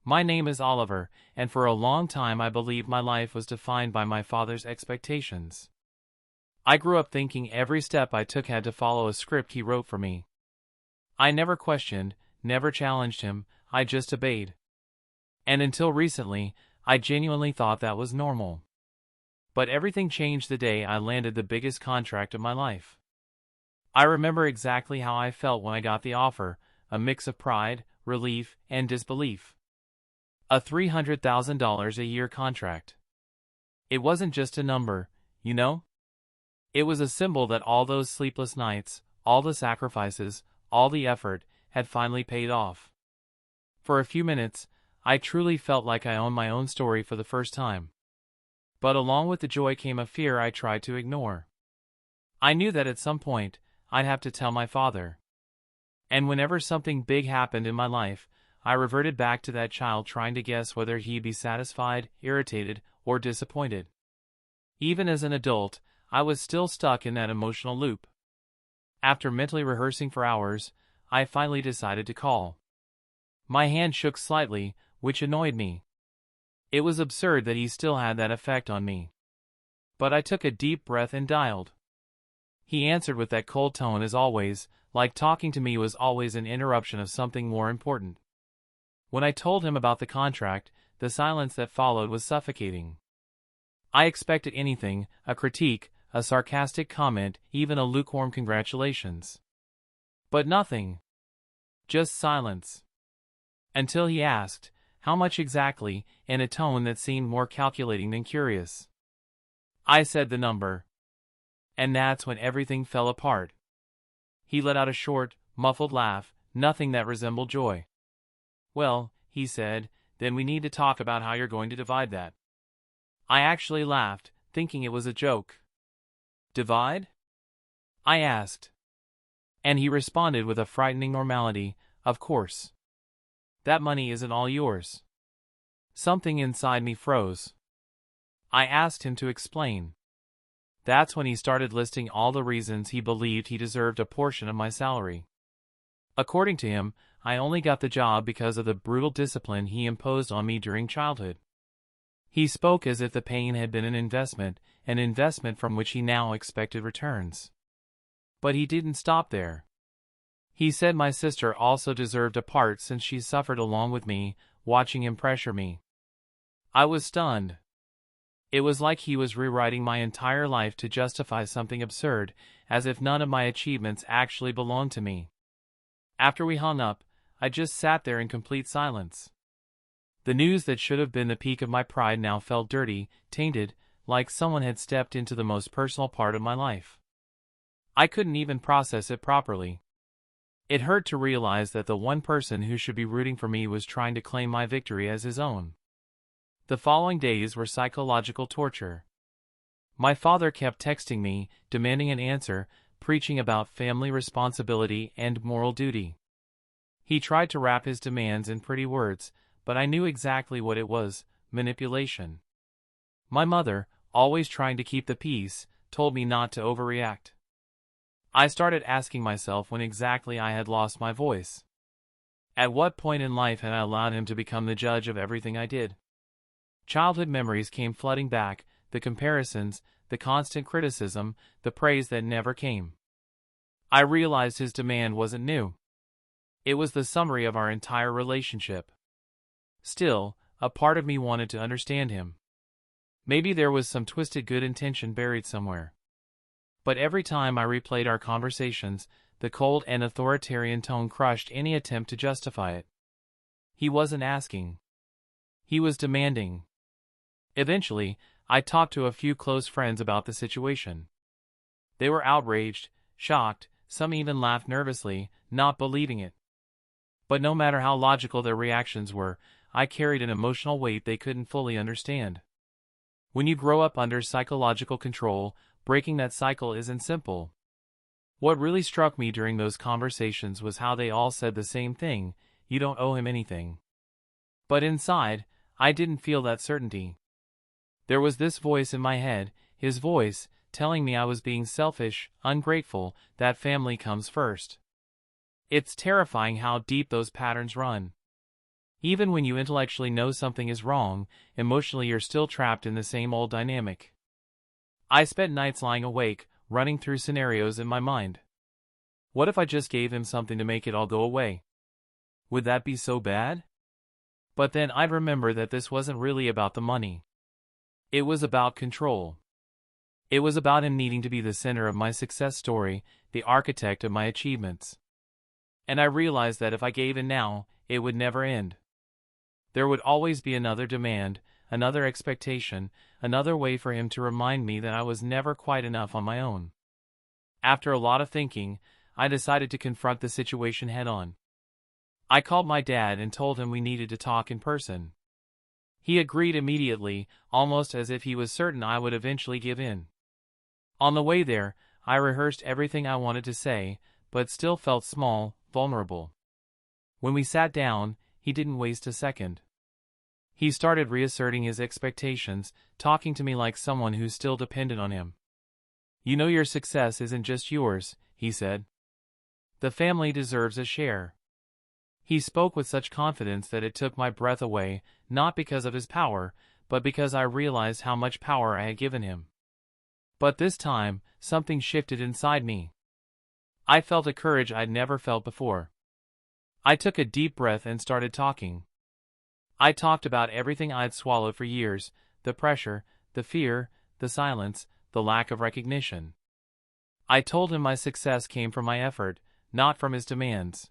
My name is Oliver, and for a long time I believed my life was defined by my father's expectations. I grew up thinking every step I took had to follow a script he wrote for me. I never questioned, never challenged him, I just obeyed. And until recently, I genuinely thought that was normal. But everything changed the day I landed the biggest contract of my life. I remember exactly how I felt when I got the offer, a mix of pride, relief, and disbelief. A $300,000 a year contract. It wasn't just a number, you know? It was a symbol that all those sleepless nights, all the sacrifices, all the effort, had finally paid off. For a few minutes, I truly felt like I owned my own story for the first time. But along with the joy came a fear I tried to ignore. I knew that at some point, I'd have to tell my father. And whenever something big happened in my life, I reverted back to that child trying to guess whether he'd be satisfied, irritated, or disappointed. Even as an adult, I was still stuck in that emotional loop. After mentally rehearsing for hours, I finally decided to call. My hand shook slightly, which annoyed me. It was absurd that he still had that effect on me. But I took a deep breath and dialed. He answered with that cold tone as always, like talking to me was always an interruption of something more important. When I told him about the contract, the silence that followed was suffocating. I expected anything, a critique, a sarcastic comment, even a lukewarm congratulations. But nothing. Just silence. Until he asked, "How much exactly?" in a tone that seemed more calculating than curious. I said the number. And that's when everything fell apart. He let out a short, muffled laugh, nothing that resembled joy. "Well," he said, "then we need to talk about how you're going to divide that." I actually laughed, thinking it was a joke. "Divide?" I asked. And he responded with a frightening normality, "Of course. That money isn't all yours." Something inside me froze. I asked him to explain. That's when he started listing all the reasons he believed he deserved a portion of my salary. According to him, I only got the job because of the brutal discipline he imposed on me during childhood. He spoke as if the pain had been an investment from which he now expected returns. But he didn't stop there. He said my sister also deserved a part since she suffered along with me, watching him pressure me. I was stunned. It was like he was rewriting my entire life to justify something absurd, as if none of my achievements actually belonged to me. After we hung up, I just sat there in complete silence. The news that should have been the peak of my pride now felt dirty, tainted, like someone had stepped into the most personal part of my life. I couldn't even process it properly. It hurt to realize that the one person who should be rooting for me was trying to claim my victory as his own. The following days were psychological torture. My father kept texting me, demanding an answer, preaching about family responsibility and moral duty. He tried to wrap his demands in pretty words, but I knew exactly what it was: manipulation. My mother, always trying to keep the peace, told me not to overreact. I started asking myself when exactly I had lost my voice. At what point in life had I allowed him to become the judge of everything I did? Childhood memories came flooding back, the comparisons, the constant criticism, the praise that never came. I realized his demand wasn't new. It was the summary of our entire relationship. Still, a part of me wanted to understand him. Maybe there was some twisted good intention buried somewhere. But every time I replayed our conversations, the cold and authoritarian tone crushed any attempt to justify it. He wasn't asking. He was demanding. Eventually, I talked to a few close friends about the situation. They were outraged, shocked, some even laughed nervously, not believing it. But no matter how logical their reactions were, I carried an emotional weight they couldn't fully understand. When you grow up under psychological control, breaking that cycle isn't simple. What really struck me during those conversations was how they all said the same thing: you don't owe him anything. But inside, I didn't feel that certainty. There was this voice in my head, his voice, telling me I was being selfish, ungrateful, that family comes first. It's terrifying how deep those patterns run. Even when you intellectually know something is wrong, emotionally you're still trapped in the same old dynamic. I spent nights lying awake, running through scenarios in my mind. What if I just gave him something to make it all go away? Would that be so bad? But then I'd remember that this wasn't really about the money. It was about control. It was about him needing to be the center of my success story, the architect of my achievements. And I realized that if I gave in now, it would never end. There would always be another demand, another expectation, another way for him to remind me that I was never quite enough on my own. After a lot of thinking, I decided to confront the situation head-on. I called my dad and told him we needed to talk in person. He agreed immediately, almost as if he was certain I would eventually give in. On the way there, I rehearsed everything I wanted to say, but still felt small, vulnerable. When we sat down, he didn't waste a second. He started reasserting his expectations, talking to me like someone who still depended on him. "You know your success isn't just yours," he said. "The family deserves a share." He spoke with such confidence that it took my breath away, not because of his power, but because I realized how much power I had given him. But this time, something shifted inside me. I felt a courage I'd never felt before. I took a deep breath and started talking. I talked about everything I'd swallowed for years, the pressure, the fear, the silence, the lack of recognition. I told him my success came from my effort, not from his demands.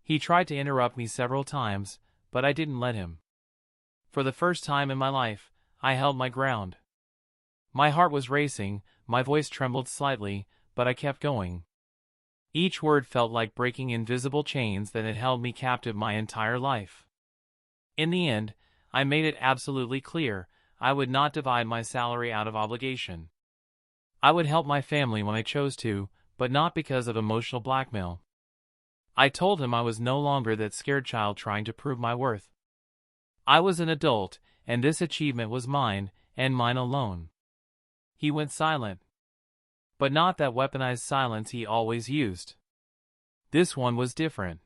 He tried to interrupt me several times, but I didn't let him. For the first time in my life, I held my ground. My heart was racing, my voice trembled slightly, but I kept going. Each word felt like breaking invisible chains that had held me captive my entire life. In the end, I made it absolutely clear, I would not divide my salary out of obligation. I would help my family when I chose to, but not because of emotional blackmail. I told him I was no longer that scared child trying to prove my worth. I was an adult, and this achievement was mine, and mine alone. He went silent. But not that weaponized silence he always used. This one was different.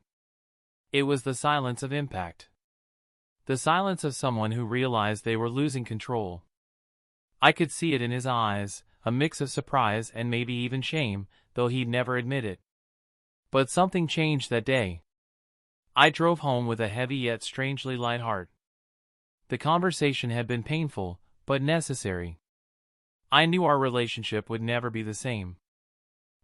It was the silence of impact. The silence of someone who realized they were losing control. I could see it in his eyes, a mix of surprise and maybe even shame, though he'd never admit it. But something changed that day. I drove home with a heavy yet strangely light heart. The conversation had been painful, but necessary. I knew our relationship would never be the same.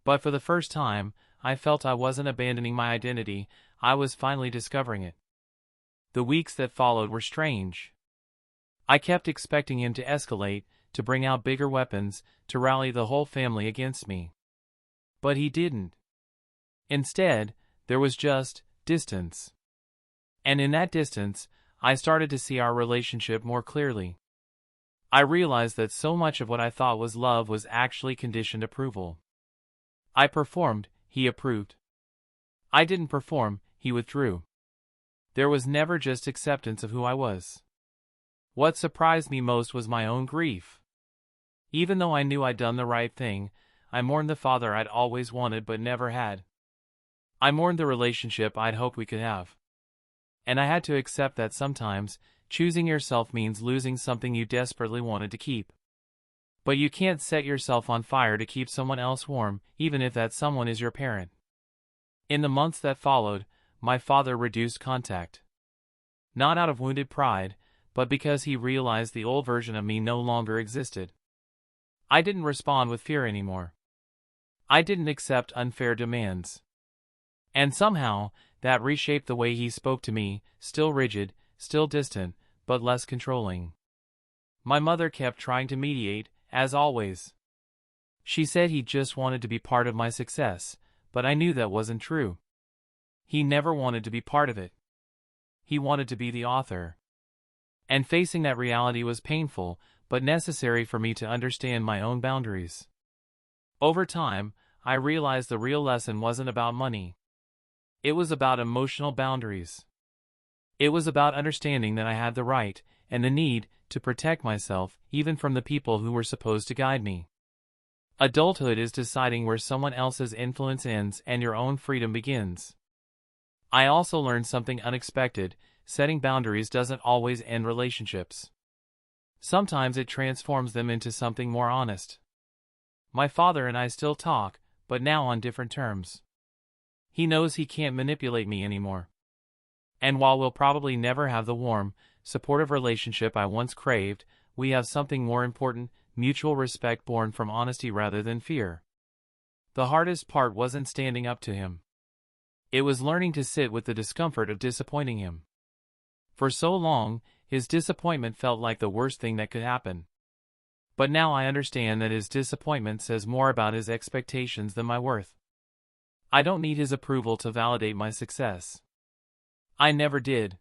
But for the first time, I felt I wasn't abandoning my identity, I was finally discovering it. The weeks that followed were strange. I kept expecting him to escalate, to bring out bigger weapons, to rally the whole family against me. But he didn't. Instead, there was just distance. And in that distance, I started to see our relationship more clearly. I realized that so much of what I thought was love was actually conditioned approval. I performed, he approved. I didn't perform, he withdrew. There was never just acceptance of who I was. What surprised me most was my own grief. Even though I knew I'd done the right thing, I mourned the father I'd always wanted but never had. I mourned the relationship I'd hoped we could have. And I had to accept that sometimes, choosing yourself means losing something you desperately wanted to keep. But you can't set yourself on fire to keep someone else warm, even if that someone is your parent. In the months that followed, my father reduced contact. Not out of wounded pride, but because he realized the old version of me no longer existed. I didn't respond with fear anymore. I didn't accept unfair demands. And somehow, that reshaped the way he spoke to me, still rigid, still distant, but less controlling. My mother kept trying to mediate, as always. She said he just wanted to be part of my success, but I knew that wasn't true. He never wanted to be part of it. He wanted to be the author. And facing that reality was painful, but necessary for me to understand my own boundaries. Over time, I realized the real lesson wasn't about money. It was about emotional boundaries. It was about understanding that I had the right, and the need, to protect myself, even from the people who were supposed to guide me. Adulthood is deciding where someone else's influence ends and your own freedom begins. I also learned something unexpected. setting boundaries doesn't always end relationships. Sometimes it transforms them into something more honest. My father and I still talk, but now on different terms. He knows he can't manipulate me anymore. And while we'll probably never have the warm, supportive relationship I once craved, we have something more important: mutual respect born from honesty rather than fear. The hardest part wasn't standing up to him. It was learning to sit with the discomfort of disappointing him. For so long, his disappointment felt like the worst thing that could happen. But now I understand that his disappointment says more about his expectations than my worth. I don't need his approval to validate my success. I never did.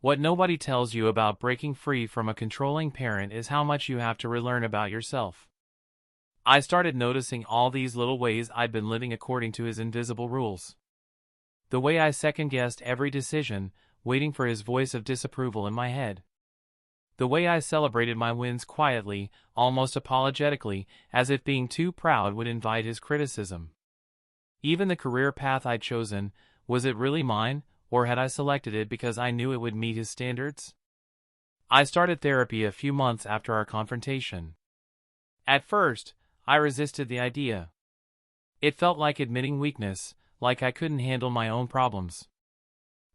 What nobody tells you about breaking free from a controlling parent is how much you have to relearn about yourself. I started noticing all these little ways I'd been living according to his invisible rules. The way I second-guessed every decision, waiting for his voice of disapproval in my head. The way I celebrated my wins quietly, almost apologetically, as if being too proud would invite his criticism. Even the career path I'd chosen, was it really mine, or had I selected it because I knew it would meet his standards? I started therapy a few months after our confrontation. At first, I resisted the idea. It felt like admitting weakness, like I couldn't handle my own problems.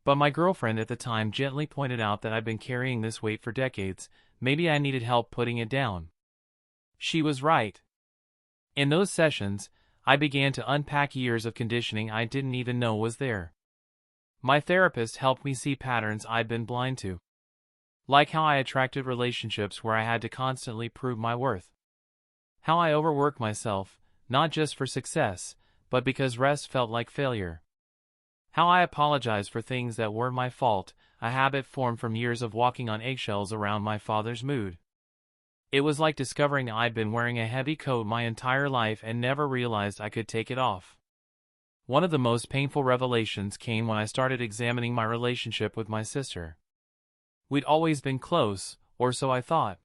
But my girlfriend at the time gently pointed out that I'd been carrying this weight for decades, maybe I needed help putting it down. She was right. In those sessions, I began to unpack years of conditioning I didn't even know was there. My therapist helped me see patterns I'd been blind to. Like how I attracted relationships where I had to constantly prove my worth. How I overworked myself, not just for success, but because rest felt like failure. How I apologized for things that weren't my fault, a habit formed from years of walking on eggshells around my father's mood. It was like discovering I'd been wearing a heavy coat my entire life and never realized I could take it off. One of the most painful revelations came when I started examining my relationship with my sister. We'd always been close, or so I thought.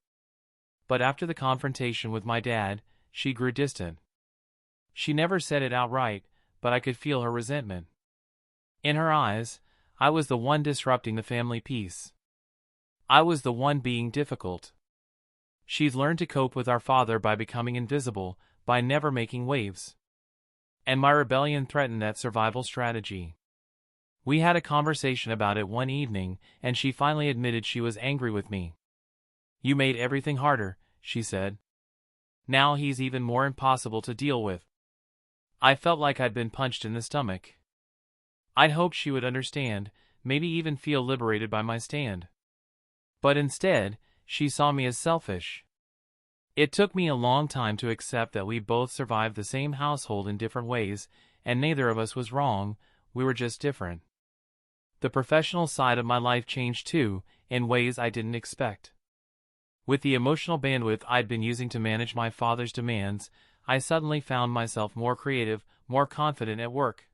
But after the confrontation with my dad, she grew distant. She never said it outright, but I could feel her resentment. In her eyes, I was the one disrupting the family peace. I was the one being difficult. She'd learned to cope with our father by becoming invisible, by never making waves. And my rebellion threatened that survival strategy. We had a conversation about it one evening, and she finally admitted she was angry with me. "You made everything harder," she said. "Now he's even more impossible to deal with." I felt like I'd been punched in the stomach. I'd hoped she would understand, maybe even feel liberated by my stand. But instead, she saw me as selfish. It took me a long time to accept that we both survived the same household in different ways, and neither of us was wrong, we were just different. The professional side of my life changed too, in ways I didn't expect. With the emotional bandwidth I'd been using to manage my father's demands, I suddenly found myself more creative, more confident at work.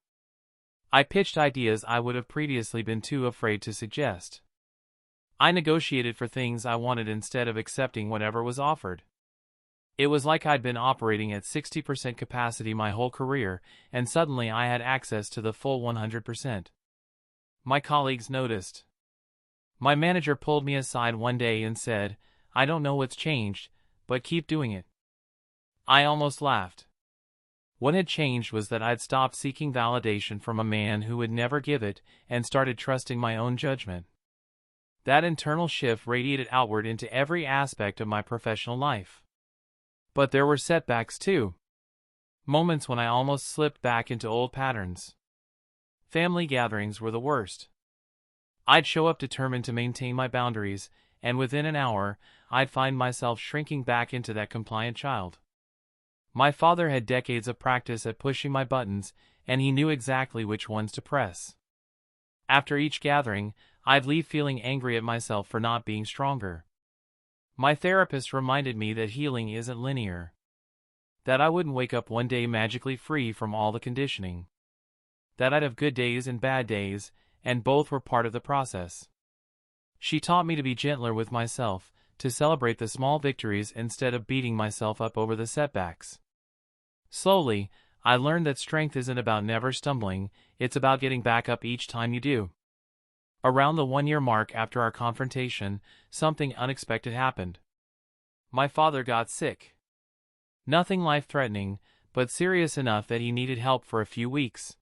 I pitched ideas I would have previously been too afraid to suggest. I negotiated for things I wanted instead of accepting whatever was offered. It was like I'd been operating at 60% capacity my whole career, and suddenly I had access to the full 100%. My colleagues noticed. My manager pulled me aside one day and said, "I don't know what's changed, but keep doing it." I almost laughed. What had changed was that I'd stopped seeking validation from a man who would never give it, and started trusting my own judgment. That internal shift radiated outward into every aspect of my professional life. But there were setbacks too. Moments when I almost slipped back into old patterns. Family gatherings were the worst. I'd show up determined to maintain my boundaries, and within an hour, I'd find myself shrinking back into that compliant child. My father had decades of practice at pushing my buttons, and he knew exactly which ones to press. After each gathering, I'd leave feeling angry at myself for not being stronger. My therapist reminded me that healing isn't linear. That I wouldn't wake up one day magically free from all the conditioning. That I'd have good days and bad days, and both were part of the process. She taught me to be gentler with myself, to celebrate the small victories instead of beating myself up over the setbacks. Slowly, I learned that strength isn't about never stumbling, it's about getting back up each time you do. Around the 1-year mark after our confrontation, something unexpected happened. My father got sick. Nothing life-threatening, but serious enough that he needed help for a few weeks.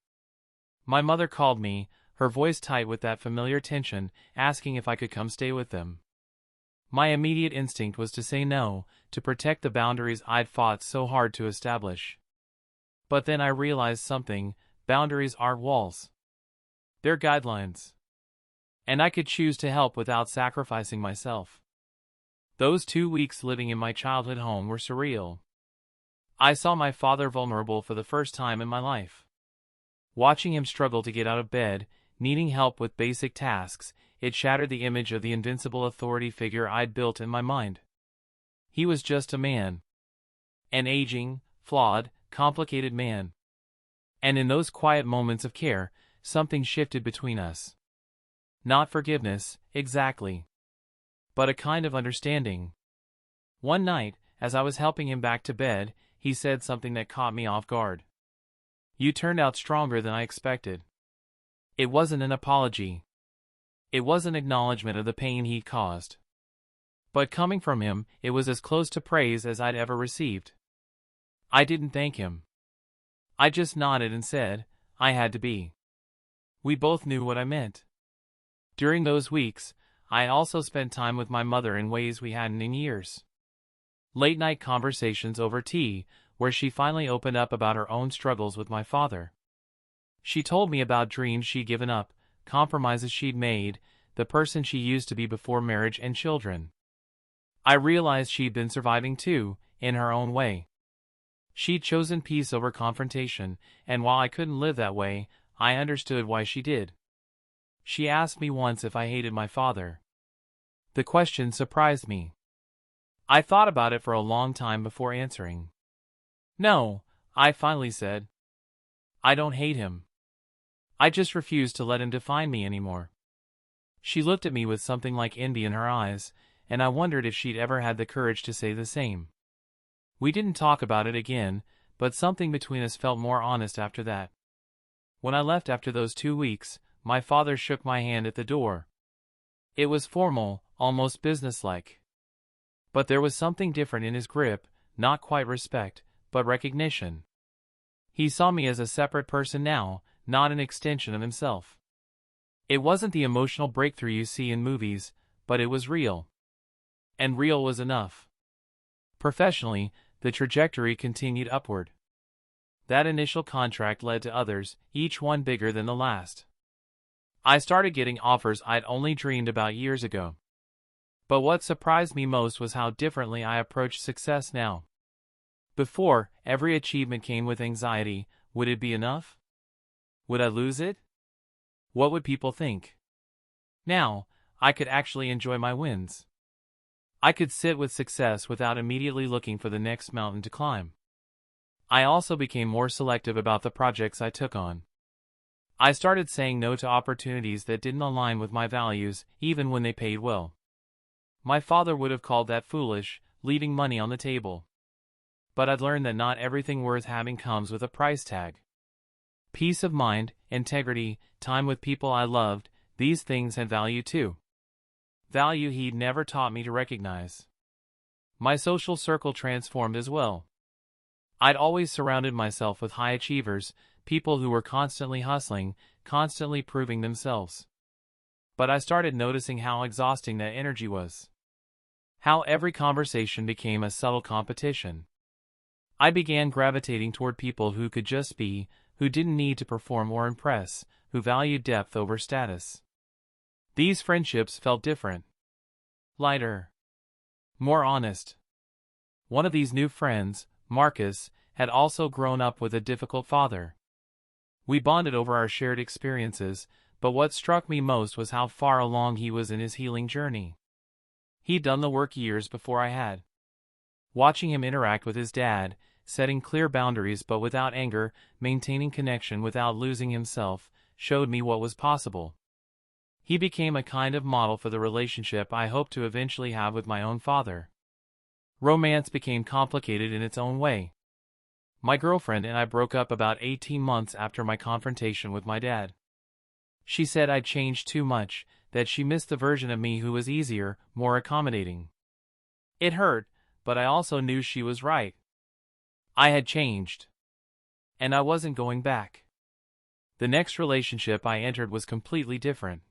My mother called me, her voice tight with that familiar tension, asking if I could come stay with them. My immediate instinct was to say no, to protect the boundaries I'd fought so hard to establish. But then I realized something: boundaries aren't walls. They're guidelines. And I could choose to help without sacrificing myself. Those 2 weeks living in my childhood home were surreal. I saw my father vulnerable for the first time in my life. Watching him struggle to get out of bed, needing help with basic tasks, it shattered the image of the invincible authority figure I'd built in my mind. He was just a man. An aging, flawed, complicated man. And in those quiet moments of care, something shifted between us. Not forgiveness, exactly. But a kind of understanding. One night, as I was helping him back to bed, he said something that caught me off guard. "You turned out stronger than I expected." It wasn't an apology. It was an acknowledgement of the pain he'd caused. But coming from him, it was as close to praise as I'd ever received. I didn't thank him. I just nodded and said, "I had to be." We both knew what I meant. During those weeks, I also spent time with my mother in ways we hadn't in years. Late-night conversations over tea, where she finally opened up about her own struggles with my father. She told me about dreams she'd given up, compromises she'd made, the person she used to be before marriage and children. I realized she'd been surviving too, in her own way. She'd chosen peace over confrontation, and while I couldn't live that way, I understood why she did. She asked me once if I hated my father. The question surprised me. I thought about it for a long time before answering. "No," I finally said. "I don't hate him. I just refuse to let him define me anymore." She looked at me with something like envy in her eyes, and I wondered if she'd ever had the courage to say the same. We didn't talk about it again, but something between us felt more honest after that. When I left after those 2 weeks, my father shook my hand at the door. It was formal, almost businesslike. But there was something different in his grip, not quite respect, but recognition. He saw me as a separate person now, not an extension of himself. It wasn't the emotional breakthrough you see in movies, but it was real. And real was enough. Professionally, the trajectory continued upward. That initial contract led to others, each one bigger than the last. I started getting offers I'd only dreamed about years ago. But what surprised me most was how differently I approached success now. Before, every achievement came with anxiety. Would it be enough? Would I lose it? What would people think? Now, I could actually enjoy my wins. I could sit with success without immediately looking for the next mountain to climb. I also became more selective about the projects I took on. I started saying no to opportunities that didn't align with my values, even when they paid well. My father would have called that foolish, leaving money on the table. But I'd learned that not everything worth having comes with a price tag. Peace of mind, integrity, time with people I loved, these things had value too. Value he'd never taught me to recognize. My social circle transformed as well. I'd always surrounded myself with high achievers, people who were constantly hustling, constantly proving themselves. But I started noticing how exhausting that energy was. How every conversation became a subtle competition. I began gravitating toward people who could just be, who didn't need to perform or impress, who valued depth over status. These friendships felt different. Lighter. More honest. One of these new friends, Marcus, had also grown up with a difficult father. We bonded over our shared experiences, but what struck me most was how far along he was in his healing journey. He'd done the work years before I had. Watching him interact with his dad, setting clear boundaries but without anger, maintaining connection without losing himself, showed me what was possible. He became a kind of model for the relationship I hoped to eventually have with my own father. Romance became complicated in its own way. My girlfriend and I broke up about 18 months after my confrontation with my dad. She said I'd changed too much, that she missed the version of me who was easier, more accommodating. It hurt, but I also knew she was right. I had changed. And I wasn't going back. The next relationship I entered was completely different.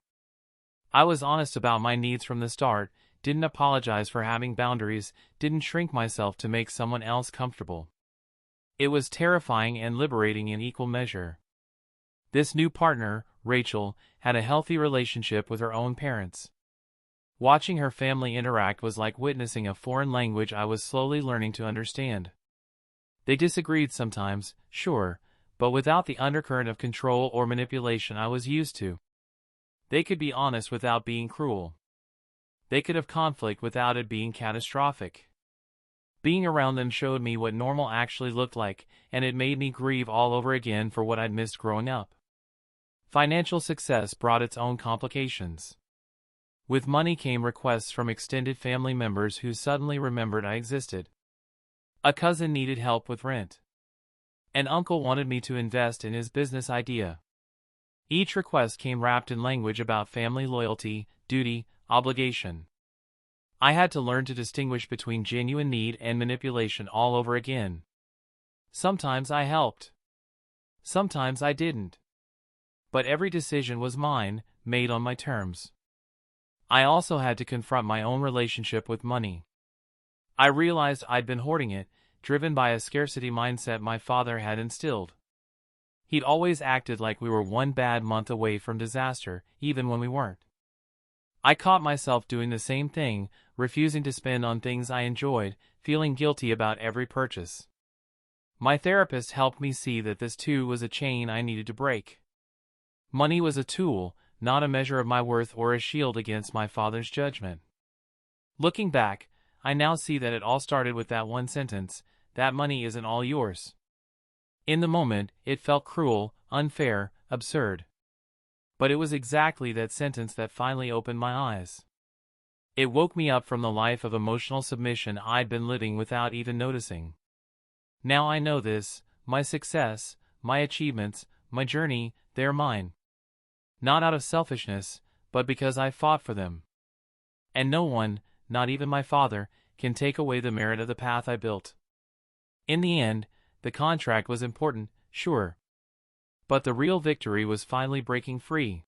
I was honest about my needs from the start, didn't apologize for having boundaries, didn't shrink myself to make someone else comfortable. It was terrifying and liberating in equal measure. This new partner, Rachel, had a healthy relationship with her own parents. Watching her family interact was like witnessing a foreign language I was slowly learning to understand. They disagreed sometimes, sure, but without the undercurrent of control or manipulation I was used to. They could be honest without being cruel. They could have conflict without it being catastrophic. Being around them showed me what normal actually looked like, and it made me grieve all over again for what I'd missed growing up. Financial success brought its own complications. With money came requests from extended family members who suddenly remembered I existed. A cousin needed help with rent. An uncle wanted me to invest in his business idea. Each request came wrapped in language about family loyalty, duty, obligation. I had to learn to distinguish between genuine need and manipulation all over again. Sometimes I helped. Sometimes I didn't. But every decision was mine, made on my terms. I also had to confront my own relationship with money. I realized I'd been hoarding it, driven by a scarcity mindset my father had instilled. He'd always acted like we were one bad month away from disaster, even when we weren't. I caught myself doing the same thing, refusing to spend on things I enjoyed, feeling guilty about every purchase. My therapist helped me see that this too was a chain I needed to break. Money was a tool, not a measure of my worth or a shield against my father's judgment. Looking back, I now see that it all started with that one sentence, that money isn't all yours. In the moment, it felt cruel, unfair, absurd. But it was exactly that sentence that finally opened my eyes. It woke me up from the life of emotional submission I'd been living without even noticing. Now I know this, my success, my achievements, my journey, they're mine. Not out of selfishness, but because I fought for them. And no one, not even my father, can take away the merit of the path I built. In the end, the contract was important, sure. But the real victory was finally breaking free.